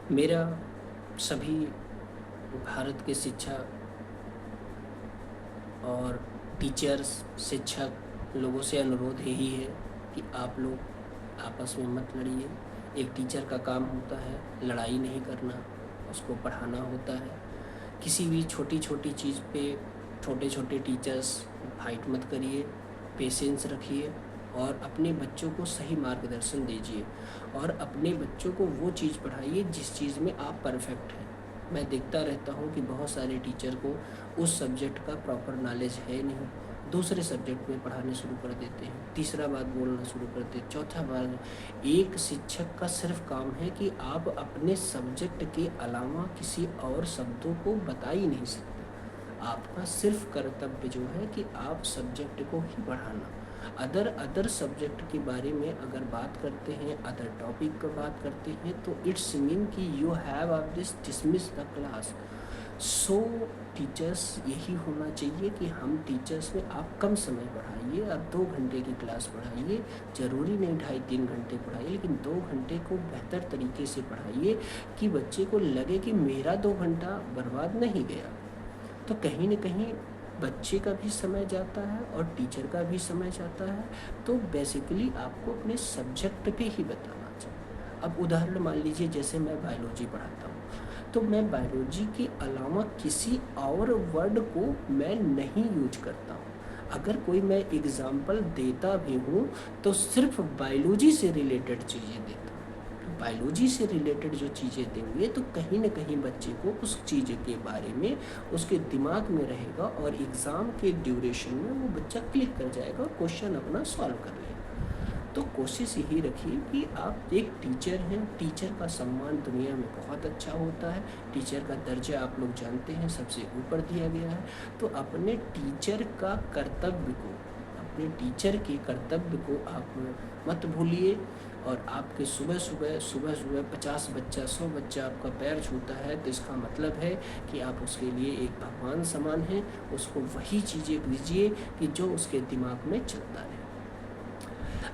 मेरा सभी भारत के शिक्षा और टीचर्स, शिक्षक लोगों से अनुरोध यही है कि आप लोग आपस में मत लड़िए। एक टीचर का काम होता है लड़ाई नहीं करना, उसको पढ़ाना होता है। किसी भी छोटी छोटी चीज़ पे छोटे छोटे टीचर्स फाइट मत करिए, पेशेंस रखिए और अपने बच्चों को सही मार्गदर्शन दीजिए और अपने बच्चों को वो चीज़ पढ़ाइए जिस चीज़ में आप परफेक्ट हैं। मैं देखता रहता हूँ कि बहुत सारे टीचर को उस सब्जेक्ट का प्रॉपर नॉलेज है नहीं, दूसरे सब्जेक्ट में पढ़ाने शुरू कर देते हैं, तीसरा बात बोलना शुरू करते हैं, चौथा बात। एक शिक्षक का सिर्फ काम है कि आप अपने सब्जेक्ट के अलावा किसी और शब्दों को बता ही नहीं सकते। आपका सिर्फ कर्तव्य जो है कि आप सब्जेक्ट को ही पढ़ाना। अदर सब्जेक्ट के बारे में अगर बात करते हैं, अदर टॉपिक का बात करते हैं, तो इट्स मीन कि you have of this dismiss the class. So teachers यही होना चाहिए कि हम टीचर्स में आप कम समय पढ़ाइए, आप 2 घंटे की क्लास पढ़ाइए, ज़रूरी नहीं 2.5-3 घंटे पढ़ाइए, लेकिन 2 घंटे को बेहतर तरीके से पढ़ाइए कि बच्चे को लगे कि मेरा 2 घंटा बर्बाद नहीं गया। तो कहीं न कहीं बच्चे का भी समय जाता है और टीचर का भी समय जाता है। तो बेसिकली आपको अपने सब्जेक्ट पे ही बताना चाहिए। अब उदाहरण मान लीजिए, जैसे मैं बायोलॉजी पढ़ाता हूँ, तो मैं बायोलॉजी के अलावा किसी और वर्ड को मैं नहीं यूज करता हूँ। अगर कोई मैं एग्ज़ाम्पल देता भी हूँ तो सिर्फ बायोलॉजी से रिलेटेड चीज़ें देता हूँ। बायोलॉजी से रिलेटेड जो चीज़ें देंगे तो कहीं न कहीं बच्चे को उस चीज़ के बारे में उसके दिमाग में रहेगा और एग्ज़ाम के ड्यूरेशन में वो बच्चा क्लिक कर जाएगा और क्वेश्चन अपना सॉल्व कर लेगा। तो कोशिश यही रखिए कि आप एक टीचर हैं, टीचर का सम्मान दुनिया में बहुत अच्छा होता है, टीचर का दर्जा आप लोग जानते हैं सबसे ऊपर दिया गया है। तो अपने टीचर का कर्तव्य को, अपने टीचर के कर्तव्य को आप मत भूलिए। और आपके सुबह सुबह 50 बच्चा 100 बच्चा आपका पैर छूता है तो इसका मतलब है कि आप उसके लिए एक भगवान समान हैं। उसको वही चीज़ें दीजिए कि जो उसके दिमाग में चलता है।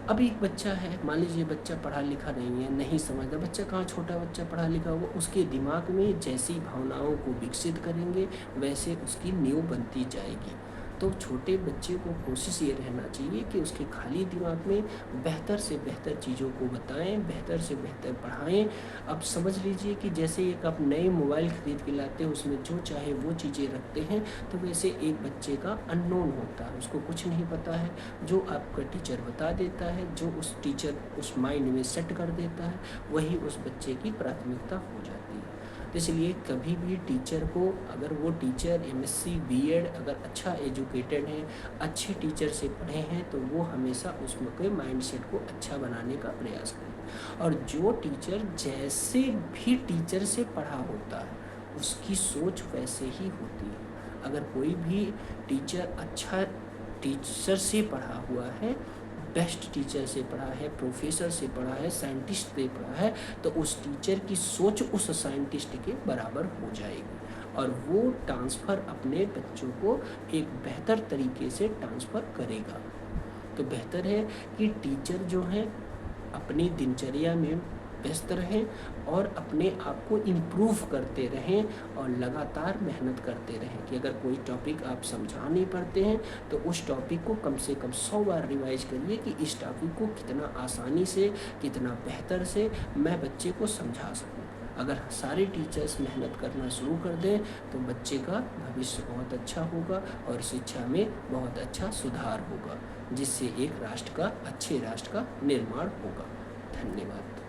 अब एक बच्चा है, मान लीजिए बच्चा पढ़ा लिखा नहीं है, नहीं समझता, बच्चा कहाँ छोटा बच्चा पढ़ा लिखा होगा, उसके दिमाग में जैसी भावनाओं को विकसित करेंगे वैसे उसकी नींव बनती जाएगी। तो छोटे बच्चे को कोशिश ये रहना चाहिए कि उसके खाली दिमाग में बेहतर से बेहतर चीज़ों को बताएं, बेहतर से बेहतर पढ़ाएं। अब समझ लीजिए कि जैसे एक आप नए मोबाइल ख़रीद के लाते हैं, उसमें जो चाहे वो चीज़ें रखते हैं, तो वैसे एक बच्चे का अननोन होता है, उसको कुछ नहीं पता है। जो आपका टीचर बता देता है, जो उस टीचर उस माइंड में सेट कर देता है, वही उस बच्चे की प्राथमिकता हो जाती है। तो इसलिए कभी भी टीचर को, अगर वो टीचर एमएससी बीएड अगर अच्छा एजुकेटेड हैं, अच्छे टीचर से पढ़े हैं, तो वो हमेशा उसके माइंडसेट को अच्छा बनाने का प्रयास करें। और जो टीचर जैसे भी टीचर से पढ़ा होता है उसकी सोच वैसे ही होती है। अगर कोई भी टीचर अच्छा टीचर से पढ़ा हुआ है, बेस्ट टीचर से पढ़ा है, प्रोफेसर से पढ़ा है, साइंटिस्ट से पढ़ा है, तो उस टीचर की सोच उस साइंटिस्ट के बराबर हो जाएगी और वो ट्रांसफ़र अपने बच्चों को एक बेहतर तरीके से ट्रांसफ़र करेगा। तो बेहतर है कि टीचर जो हैं अपनी दिनचर्या में व्यस्त रहें और अपने आप को इम्प्रूव करते रहें और लगातार मेहनत करते रहें कि अगर कोई टॉपिक आप समझा नहीं पाते हैं तो उस टॉपिक को कम से कम 100 बार रिवाइज करिए कि इस टॉपिक को कितना आसानी से, कितना बेहतर से मैं बच्चे को समझा सकूँ। अगर सारे टीचर्स मेहनत करना शुरू कर दें तो बच्चे का भविष्य बहुत अच्छा होगा और शिक्षा में बहुत अच्छा सुधार होगा, जिससे एक राष्ट्र का, अच्छे राष्ट्र का निर्माण होगा। धन्यवाद।